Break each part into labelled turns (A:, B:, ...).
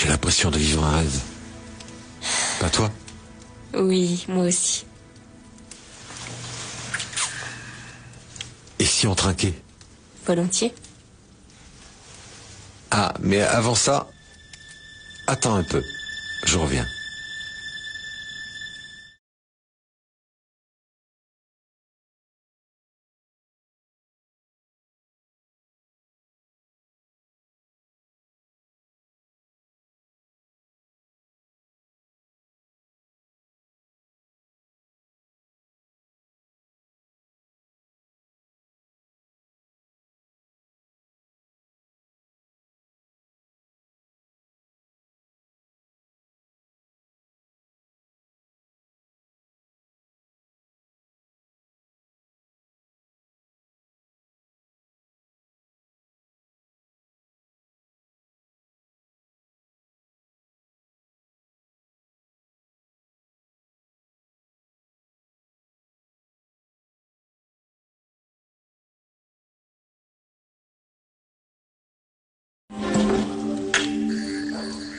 A: J'ai l'impression de vivre un rêve. Pas toi?
B: Oui, moi aussi.
A: Et si on trinquait?
B: Volontiers.
A: Ah, mais avant ça, attends un peu. Je reviens.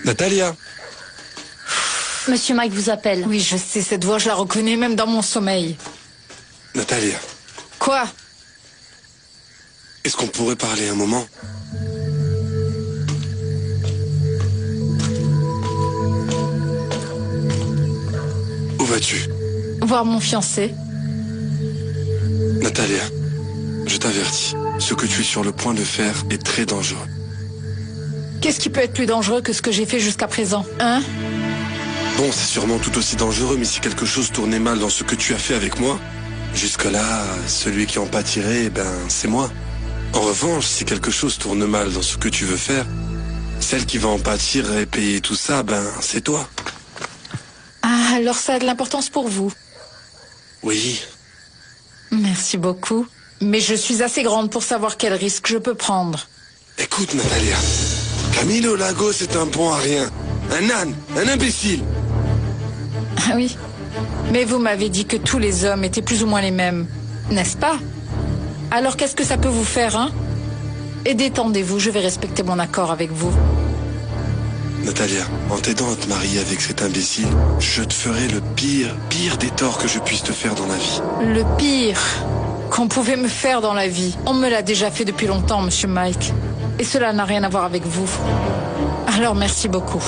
A: Natalia!
C: Monsieur Mike vous appelle.
D: Oui, je sais, cette voix, je la reconnais même dans mon sommeil.
E: Natalia,
D: Quoi?
E: est-ce qu'on pourrait parler un moment? Où vas-tu?
D: Voir mon fiancé.
E: Natalia, je t'avertis, ce que tu es sur le point de faire est très dangereux.
D: Qu'est-ce qui peut être plus dangereux que ce que j'ai fait jusqu'à présent? Hein?
E: Bon, c'est sûrement tout aussi dangereux, mais si quelque chose tournait mal dans ce que tu as fait avec moi, jusque-là, celui qui en pâtirait, c'est moi. En revanche, si quelque chose tourne mal dans ce que tu veux faire, celle qui va en pâtir et payer tout ça, c'est toi.
D: Ah, alors ça a de l'importance pour vous.
E: Oui.
D: Merci beaucoup. Mais je suis assez grande pour savoir quel risque je peux prendre.
E: Écoute, Natalia, Camilo Lagos est un bon à rien. Un âne, un imbécile.
D: Ah oui. Mais vous m'avez dit que tous les hommes étaient plus ou moins les mêmes, n'est-ce pas? Alors qu'est-ce que ça peut vous faire, hein? Et détendez-vous, je vais respecter mon accord avec vous.
E: Natalia, en t'aidant à te marier avec cet imbécile, je te ferai le pire des torts que je puisse te faire dans la vie.
D: Le pire qu'on pouvait me faire dans la vie, on me l'a déjà fait depuis longtemps, monsieur Mike. Et cela n'a rien à voir avec vous. Alors merci beaucoup.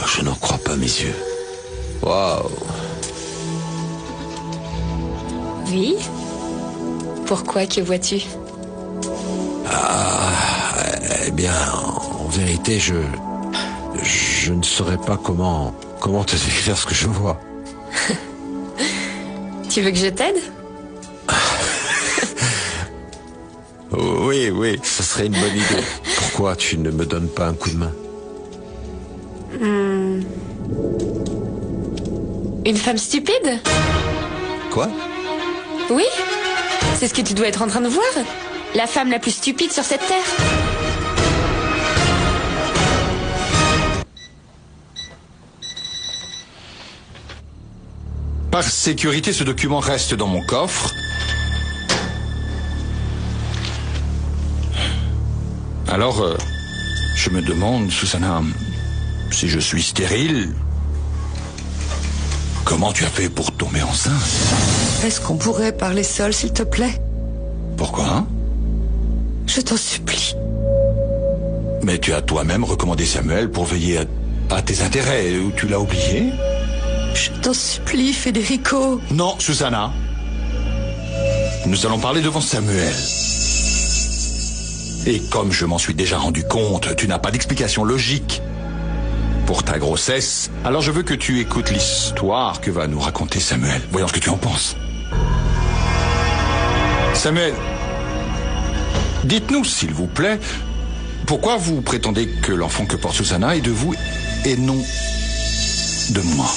A: Je n'en crois pas mes yeux. Waouh!
B: Oui? Pourquoi, que vois-tu?
A: Eh bien, en vérité, je ne saurais pas comment te décrire ce que je vois.
B: Tu veux que je t'aide?
A: Oui, ce serait une bonne idée. Pourquoi tu ne me donnes pas un coup de main?
B: Une femme stupide?
A: Quoi?
B: Oui? C'est ce que tu dois être en train de voir? La femme la plus stupide sur cette terre.
F: Par sécurité, ce document reste dans mon coffre. Alors, je me demande, Susanna, si je suis stérile, comment tu as fait pour tomber enceinte?
G: Est-ce qu'on pourrait parler seul, s'il te plaît?
F: Pourquoi?
G: Je t'en supplie.
F: Mais tu as toi-même recommandé Samuel pour veiller à tes intérêts, ou tu l'as oublié?
G: Je t'en supplie, Federico.
F: Non, Susanna. Nous allons parler devant Samuel. Et comme je m'en suis déjà rendu compte, tu n'as pas d'explication logique pour ta grossesse. Alors je veux que tu écoutes l'histoire que va nous raconter Samuel. Voyons ce que tu en penses. Samuel, dites-nous, s'il vous plaît, pourquoi vous prétendez que l'enfant que porte Susanna est de vous et non de moi?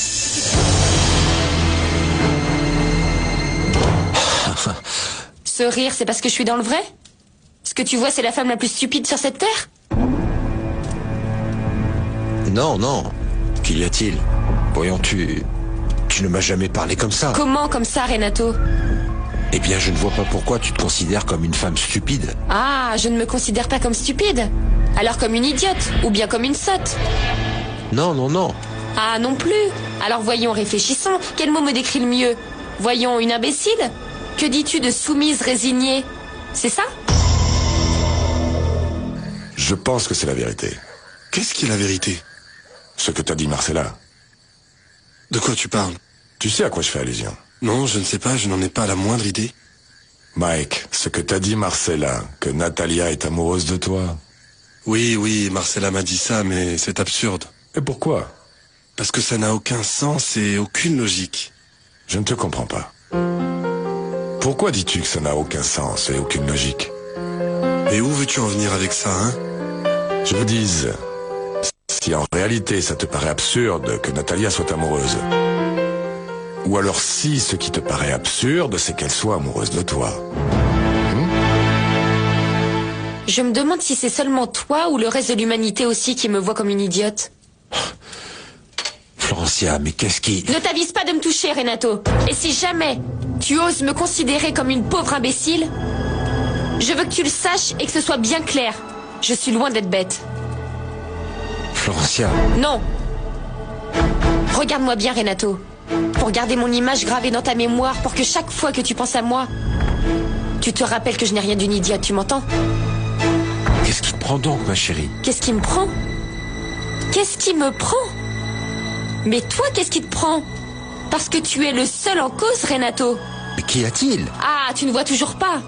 B: Ce rire, c'est parce que je suis dans le vrai? que tu vois, c'est la femme la plus stupide sur cette terre?
A: Non, non. Qu'y a-t-il? Voyons, tu ne m'as jamais parlé comme ça.
B: Comment comme ça, Renato?
A: Eh bien, je ne vois pas pourquoi tu te considères comme une femme stupide.
B: Ah, je ne me considère pas comme stupide. Alors comme une idiote, ou bien comme une sotte.
A: Non, non, non.
B: Ah, non plus. Alors voyons, réfléchissons. Quel mot me décrit le mieux? Voyons, une imbécile? Que dis-tu de soumise résignée? C'est ça?
H: Je pense que c'est la vérité.
E: Qu'est-ce qui est la vérité?
H: Ce que t'as dit, Marcella.
E: De quoi tu parles?
H: Tu sais à quoi je fais allusion?
E: Non, je ne sais pas, je n'en ai pas la moindre idée.
H: Mike, ce que t'as dit, Marcella, que Natalia est amoureuse de toi.
E: Oui, oui, Marcella m'a dit ça, mais c'est absurde.
H: Et pourquoi?
E: Parce que ça n'a aucun sens et aucune logique.
H: Je ne te comprends pas. Pourquoi dis-tu que ça n'a aucun sens et aucune logique?
E: Et où veux-tu en venir avec ça, hein?
H: Je vous dis, si en réalité ça te paraît absurde que Natalia soit amoureuse, ou alors si ce qui te paraît absurde, c'est qu'elle soit amoureuse de toi.
B: Je me demande si c'est seulement toi ou le reste de l'humanité aussi qui me voit comme une idiote.
A: Florencia, mais qu'est-ce qui...
B: Ne t'avise pas de me toucher, Renato. Et si jamais tu oses me considérer comme une pauvre imbécile, je veux que tu le saches et que ce soit bien clair. Je suis loin d'être bête.
A: Florencia...
B: Non. Regarde-moi bien, Renato. Pour garder mon image gravée dans ta mémoire, pour que chaque fois que tu penses à moi, tu te rappelles que je n'ai rien d'une idiote, tu m'entends?
A: Qu'est-ce qui te prend donc, ma chérie?
B: Qu'est-ce qui me prend? Qu'est-ce qui me prend? Mais toi, qu'est-ce qui te prend? Parce que tu es le seul en cause, Renato.
A: Mais qu'y a-t-il?
B: Ah, tu ne vois toujours pas?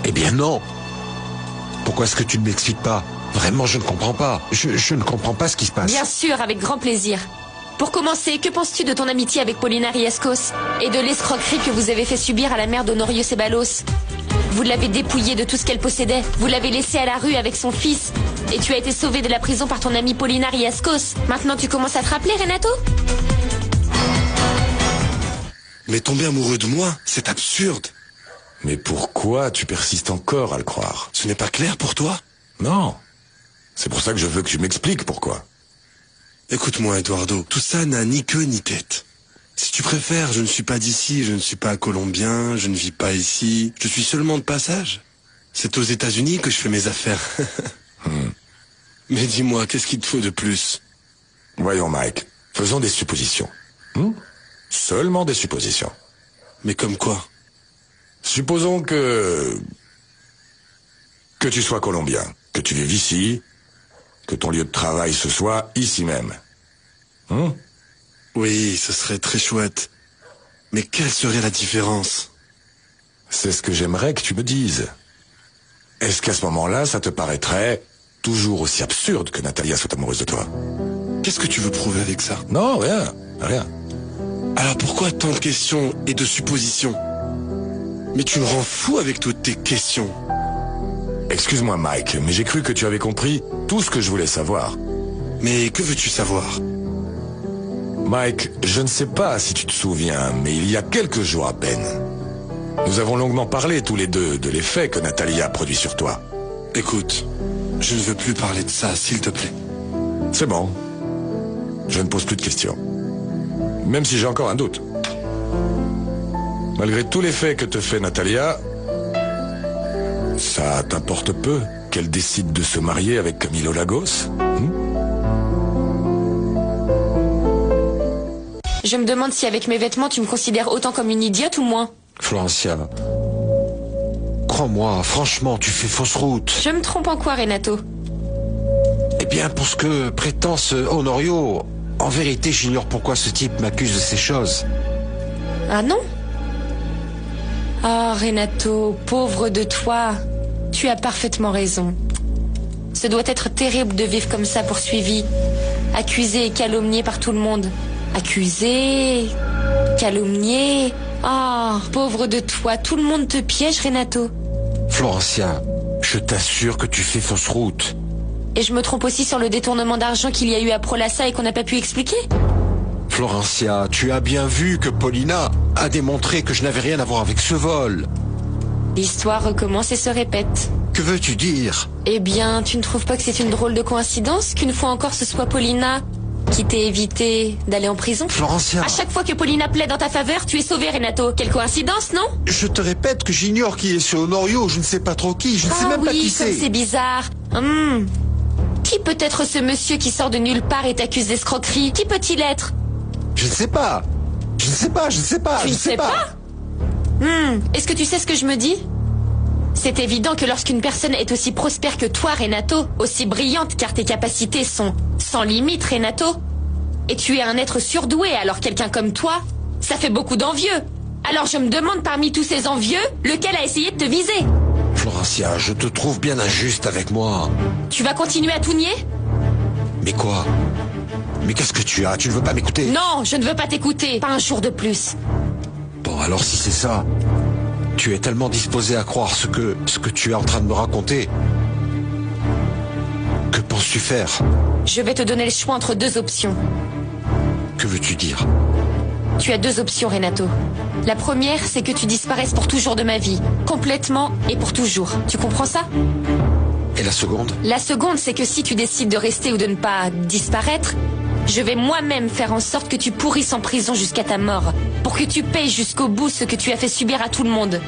A: Eh bien non. Pourquoi est-ce que tu ne m'expliques pas? Vraiment, je ne comprends pas. Je ne comprends pas ce qui se passe.
B: Bien sûr, avec grand plaisir. Pour commencer, que penses-tu de ton amitié avec Paulina Riescos et de l'escroquerie que vous avez fait subir à la mère d'Honorio Ceballos? Vous l'avez dépouillée de tout ce qu'elle possédait. Vous l'avez laissée à la rue avec son fils. Et tu as été sauvé de la prison par ton amie Paulina Riescos. Maintenant, tu commences à te rappeler, Renato?
E: Mais tomber amoureux de moi, c'est absurde.
H: Mais pourquoi tu persistes encore à le croire?
E: Ce n'est pas clair pour toi?
H: Non. C'est pour ça que je veux que tu m'expliques pourquoi.
E: Écoute-moi, Eduardo, tout ça n'a ni queue ni tête. Si tu préfères, je ne suis pas d'ici, je ne suis pas colombien, je ne vis pas ici, je suis seulement de passage. C'est aux États-Unis que je fais mes affaires. Mais dis-moi, qu'est-ce qu'il te faut de plus?
H: Voyons, Mike, faisons des suppositions. Seulement des suppositions.
E: Mais comme quoi?
H: Supposons que tu sois colombien, que tu vives ici, que ton lieu de travail ce soit ici même.
E: Oui, ce serait très chouette. Mais quelle serait la différence?
H: C'est ce que j'aimerais que tu me dises. Est-ce qu'à ce moment-là, ça te paraîtrait toujours aussi absurde que Natalia soit amoureuse de toi?
E: Qu'est-ce que tu veux prouver avec ça?
H: Non, rien, rien.
E: Alors pourquoi tant de questions et de suppositions? Mais tu me rends fou avec toutes tes questions.
H: Excuse-moi, Mike, mais j'ai cru que tu avais compris tout ce que je voulais savoir.
E: Mais que veux-tu savoir?
H: Mike, je ne sais pas si tu te souviens, mais il y a quelques jours à peine, nous avons longuement parlé tous les deux de l'effet que Natalia a produit sur toi.
E: Écoute, je ne veux plus parler de ça, s'il te plaît.
H: C'est bon. Je ne pose plus de questions. Même si j'ai encore un doute. Malgré tous les faits que te fait Natalia, ça t'importe peu qu'elle décide de se marier avec Camilo Lagos?
B: Je me demande si avec mes vêtements tu me considères autant comme une idiote ou moins.
A: Florencia, crois-moi, franchement, tu fais fausse route.
B: Je me trompe en quoi, Renato?
A: Eh bien, pour ce que prétend ce Honorio, en vérité, j'ignore pourquoi ce type m'accuse de ces choses.
B: Ah non? Ah, Renato, pauvre de toi, tu as parfaitement raison. Ce doit être terrible de vivre comme ça poursuivi, accusé et calomnié par tout le monde. Accusé, calomnié. Ah, pauvre de toi, tout le monde te piège, Renato.
A: Florencia, je t'assure que tu fais fausse route.
B: Et je me trompe aussi sur le détournement d'argent qu'il y a eu à Prolassa et qu'on n'a pas pu expliquer?
A: Florencia, tu as bien vu que Paulina a démontré que je n'avais rien à voir avec ce vol.
B: L'histoire recommence et se répète.
A: Que veux-tu dire?
B: Eh bien, tu ne trouves pas que c'est une drôle de coïncidence qu'une fois encore ce soit Paulina qui t'ait évité d'aller en prison?
A: Florencia...
B: À chaque fois que Paulina plaide en ta faveur, tu es sauvé, Renato. Quelle coïncidence, non?
A: Je te répète que j'ignore qui est ce Honorio, je ne sais pas trop qui, je ne sais même pas qui
B: comme c'est bizarre. Qui peut être ce monsieur qui sort de nulle part et t'accuse d'escroquerie? Qui peut-il être?
A: Je ne sais pas. Je ne sais pas, je ne sais pas,
B: Tu
A: je
B: ne sais pas? Est-ce que tu sais ce que je me dis? C'est évident que lorsqu'une personne est aussi prospère que toi, Renato, aussi brillante car tes capacités sont sans limite, Renato, et tu es un être surdoué, alors quelqu'un comme toi, ça fait beaucoup d'envieux. Alors je me demande parmi tous ces envieux, lequel a essayé de te viser?
A: Florencia, je te trouve bien injuste avec moi.
B: Tu vas continuer à tout nier?
A: Mais quoi? Mais qu'est-ce que tu as? Tu ne veux pas m'écouter?
B: Non, je ne veux pas t'écouter, pas un jour de plus.
A: Bon, alors si c'est ça, tu es tellement disposé à croire ce que tu es en train de me raconter. Que penses-tu faire?
B: Je vais te donner le choix entre deux options.
A: Que veux-tu dire?
B: Tu as deux options, Renato. La première, c'est que tu disparaisses pour toujours de ma vie. Complètement et pour toujours. Tu comprends ça?
A: Et la seconde?
B: La seconde, c'est que si tu décides de rester ou de ne pas disparaître, je vais moi-même faire en sorte que tu pourrisses en prison jusqu'à ta mort, pour que tu payes jusqu'au bout ce que tu as fait subir à tout le monde.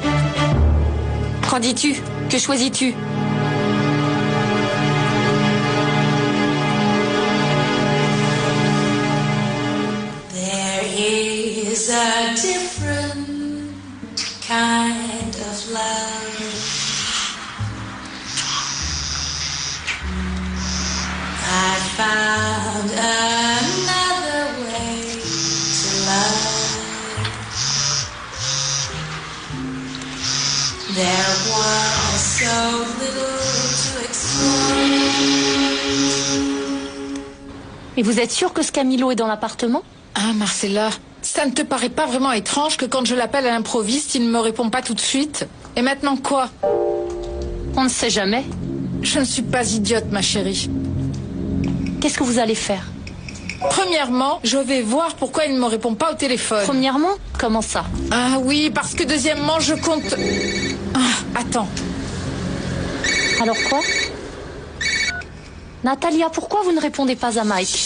B: Qu'en dis-tu? Que choisis-tu?
I: There is a different kind of love. I found another way to love. There was so little to explore.
C: Et vous êtes sûr que ce Camilo est dans l'appartement?
D: Ah, Marcella, ça ne te paraît pas vraiment étrange que quand je l'appelle à l'improviste, il ne me répond pas tout de suite? Et maintenant quoi?
C: On ne sait jamais.
D: Je ne suis pas idiote, ma chérie.
C: Qu'est-ce que vous allez faire?
D: Premièrement, je vais voir pourquoi il ne me répond pas au téléphone.
C: Premièrement? Comment ça?
D: Ah oui, parce que deuxièmement, je compte... Ah, attends.
C: Alors quoi? Natalia, pourquoi vous ne répondez pas à Mike?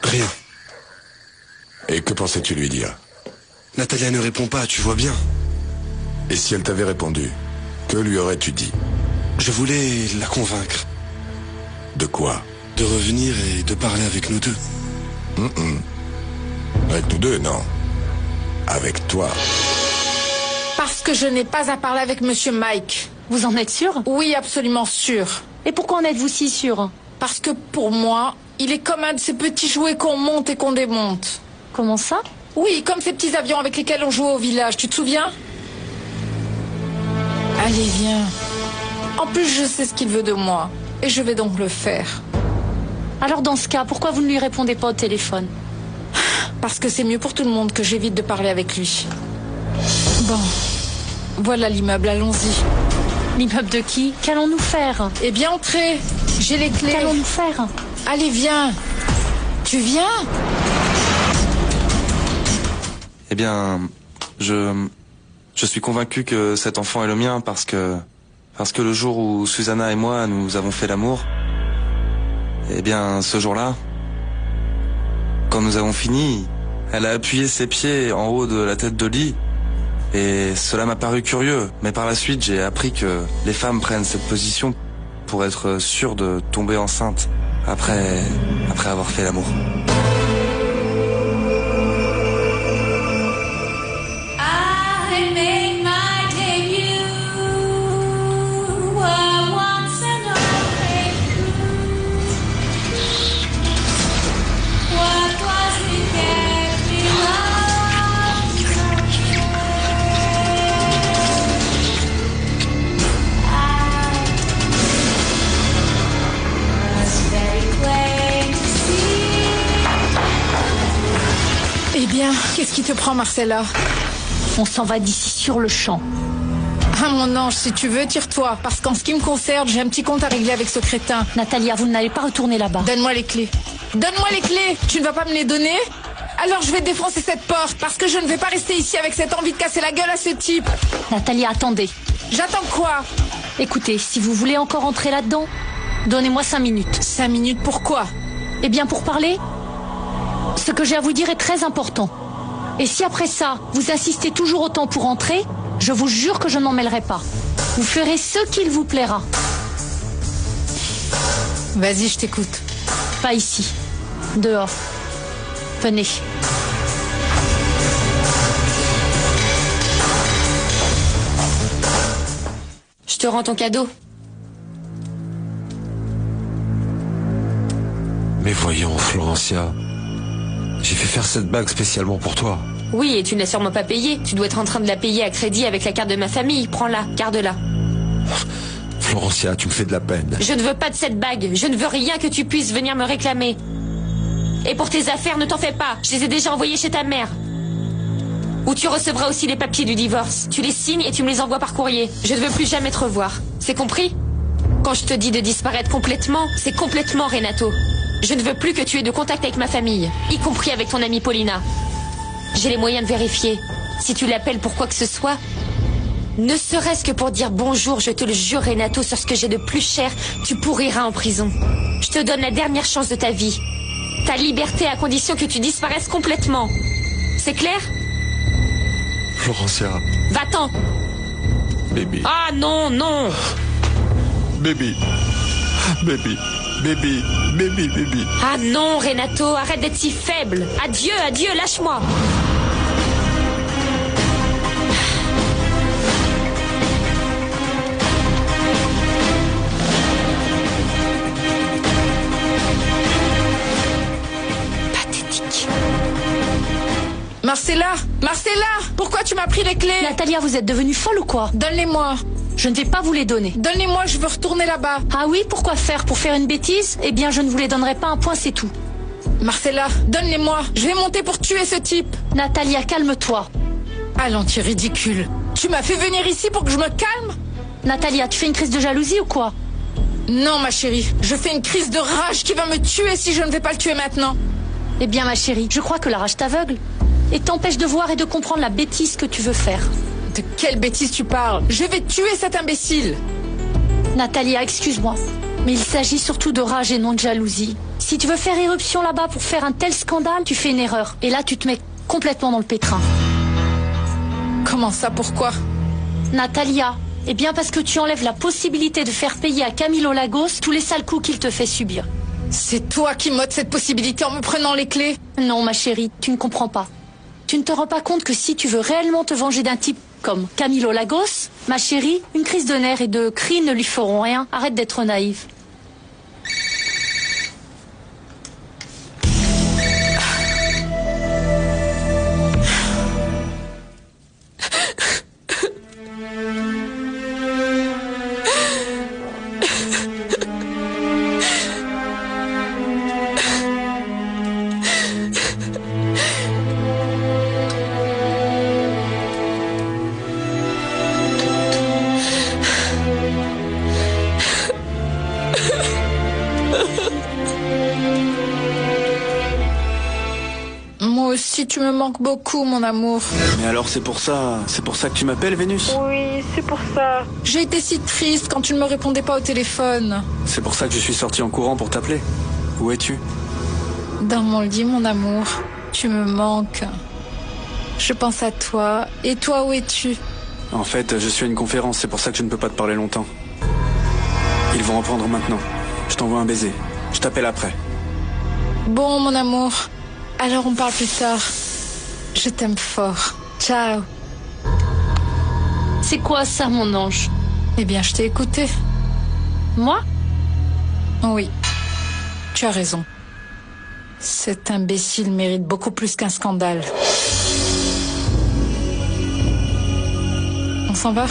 E: Rien.
H: Et que pensais-tu lui dire?
E: Natalia ne répond pas, tu vois bien.
H: Et si elle t'avait répondu, que lui aurais-tu dit?
E: Je voulais la convaincre.
H: De quoi?
E: De revenir et de parler avec nous deux.
H: Avec nous deux, non. Avec toi.
D: Parce que je n'ai pas à parler avec Monsieur Mike.
C: Vous en êtes sûr?
D: Oui, absolument sûr.
C: Et pourquoi en êtes-vous si sûr?
D: Parce que pour moi, il est comme un de ces petits jouets qu'on monte et qu'on démonte.
C: Comment ça?
D: Oui, comme ces petits avions avec lesquels on jouait au village, tu te souviens? Allez, viens. En plus, je sais ce qu'il veut de moi. Et je vais donc le faire.
C: Alors dans ce cas, pourquoi vous ne lui répondez pas au téléphone?
D: Parce que c'est mieux pour tout le monde que j'évite de parler avec lui. Bon, voilà l'immeuble, allons-y.
C: L'immeuble de qui? Qu'allons-nous faire?
D: Eh bien, entrez. J'ai les clés.
C: Qu'allons-nous faire?
D: Allez, viens. Tu viens?
J: Eh bien, je suis convaincu que cet enfant est le mien parce que le jour où Susanna et moi nous avons fait l'amour, eh bien, ce jour-là, quand nous avons fini, elle a appuyé ses pieds en haut de la tête de lit et cela m'a paru curieux. Mais par la suite, j'ai appris que les femmes prennent cette position pour être sûres de tomber enceinte après avoir fait l'amour.
D: Eh bien, qu'est-ce qui te prend, Marcella?
C: On s'en va d'ici sur le champ.
D: Ah, mon ange, si tu veux, tire-toi. Parce qu'en ce qui me concerne, j'ai un petit compte à régler avec ce crétin.
C: Natalia, vous n'allez pas retourner là-bas.
D: Donne-moi les clés. Donne-moi les clés. Tu ne vas pas me les donner? Alors je vais défoncer cette porte, parce que je ne vais pas rester ici avec cette envie de casser la gueule à ce type.
C: Natalia, attendez.
D: J'attends quoi?
C: Écoutez, si vous voulez encore entrer là-dedans, donnez-moi 5 minutes.
D: 5 minutes pourquoi?
C: Eh bien, pour parler, ce que j'ai à vous dire est très important. Et si après ça, vous insistez toujours autant pour entrer, je vous jure que je n'en mêlerai pas. Vous ferez ce qu'il vous plaira.
D: Vas-y, je t'écoute.
C: Pas ici. Dehors. Venez.
B: Je te rends ton cadeau.
A: Mais voyons, Florencia. J'ai fait faire cette bague spécialement pour toi.
B: Oui, et tu ne l'as sûrement pas payée. Tu dois être en train de la payer à crédit avec la carte de ma famille. Prends-la, garde-la.
A: Florencia, tu me fais de la peine.
B: Je ne veux pas de cette bague. Je ne veux rien que tu puisses venir me réclamer. Et pour tes affaires, ne t'en fais pas. Je les ai déjà envoyées chez ta mère. Où tu recevras aussi les papiers du divorce. Tu les signes et tu me les envoies par courrier. Je ne veux plus jamais te revoir. C'est compris? Quand je te dis de disparaître complètement, c'est complètement, Renato. Je ne veux plus que tu aies de contact avec ma famille, y compris avec ton amie Paulina. J'ai les moyens de vérifier. Si tu l'appelles pour quoi que ce soit, ne serait-ce que pour dire bonjour, je te le jure, Renato, sur ce que j'ai de plus cher, tu pourriras en prison. Je te donne la dernière chance de ta vie. Ta liberté à condition que tu disparaisses complètement. C'est clair?
A: Florencia.
B: Va-t'en.
A: Baby.
B: Ah non, non.
A: Baby. Baby. Baby. Baby, baby.
B: Ah non, Renato, arrête d'être si faible. Adieu, adieu, lâche-moi. Pathétique.
D: Marcella! Marcella! Pourquoi tu m'as pris les clés?
C: Natalia, vous êtes devenue folle ou quoi?
D: Donne-les-moi.
C: Je ne vais pas vous les donner.
D: Donne-les-moi, je veux retourner là-bas.
C: Ah oui, pourquoi faire? Pour faire une bêtise? Eh bien, je ne vous les donnerai pas, un point, c'est tout.
D: Marcella, donne-les-moi. Je vais monter pour tuer ce type.
C: Natalia, calme-toi.
D: Allons, tu es ridicule. Tu m'as fait venir ici pour que je me calme?
C: Natalia, tu fais une crise de jalousie ou quoi?
D: Non, ma chérie. Je fais une crise de rage qui va me tuer si je ne vais pas le tuer maintenant.
C: Eh bien, ma chérie, je crois que la rage t'aveugle et t'empêche de voir et de comprendre la bêtise que tu veux faire.
D: De quelle bêtise tu parles? Je vais tuer cet imbécile.
C: Natalia, excuse-moi, mais il s'agit surtout de rage et non de jalousie. Si tu veux faire éruption là-bas pour faire un tel scandale, tu fais une erreur. Et là, tu te mets complètement dans le pétrin.
D: Comment ça, pourquoi?
C: Natalia, eh bien parce que tu enlèves la possibilité de faire payer à Camilo Lagos tous les sales coups qu'il te fait subir.
D: C'est toi qui m'ôtes cette possibilité en me prenant les clés?
C: Non, ma chérie, tu ne comprends pas. Tu ne te rends pas compte que si tu veux réellement te venger d'un type comme Camilo Lagos, ma chérie, une crise de nerfs et de cris ne lui feront rien. Arrête d'être naïve.
D: Moi aussi, tu me manques beaucoup, mon amour.
K: Mais alors c'est pour ça que tu m'appelles, Vénus?
D: Oui, c'est pour ça. J'ai été si triste quand tu ne me répondais pas au téléphone.
K: C'est pour ça que je suis sorti en courant pour t'appeler. Où es-tu?
D: Dans mon lit, mon amour. Tu me manques. Je pense à toi. Et toi, où es-tu?
K: En fait, je suis à une conférence, c'est pour ça que je ne peux pas te parler longtemps. Ils vont reprendre maintenant. Je t'envoie un baiser. Je t'appelle après.
D: Bon, mon amour. Alors on parle plus tard. Je t'aime fort. Ciao.
C: C'est quoi ça, mon ange?
D: Eh bien, je t'ai écouté.
C: Moi?
D: Oui. Tu as raison. Cet imbécile mérite beaucoup plus qu'un scandale. On s'en va?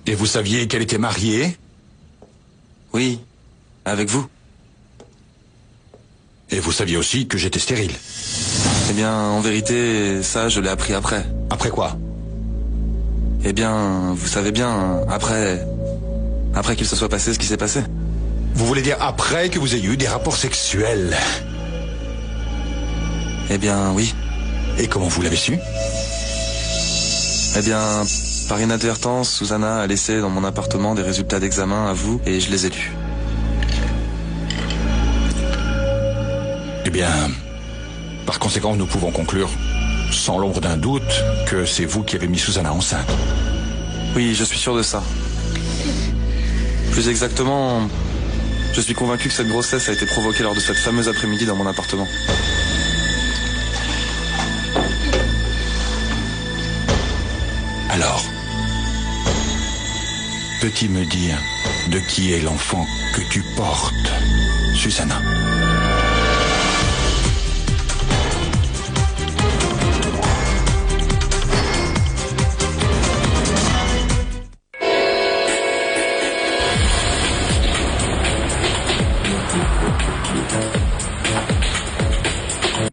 F: Et vous saviez qu'elle était mariée?
J: Oui, avec vous.
F: Et vous saviez aussi que j'étais stérile.
J: Eh bien, en vérité, ça, je l'ai appris après.
F: Après quoi?
J: Eh bien, vous savez bien, après qu'il se soit passé ce qui s'est passé.
F: Vous voulez dire après que vous ayez eu des rapports sexuels?
J: Eh bien, oui.
F: Et comment vous l'avez su?
J: Eh bien, par inadvertance, Susanna a laissé dans mon appartement des résultats d'examen à vous et je les ai lus.
F: Eh bien, par conséquent, nous pouvons conclure, sans l'ombre d'un doute, que c'est vous qui avez mis Susanna enceinte.
J: Oui, je suis sûr de ça. Plus exactement, je suis convaincu que cette grossesse a été provoquée lors de cette fameuse après-midi dans mon appartement.
F: Alors, peux-tu me dire de qui est l'enfant que tu portes, Susanna?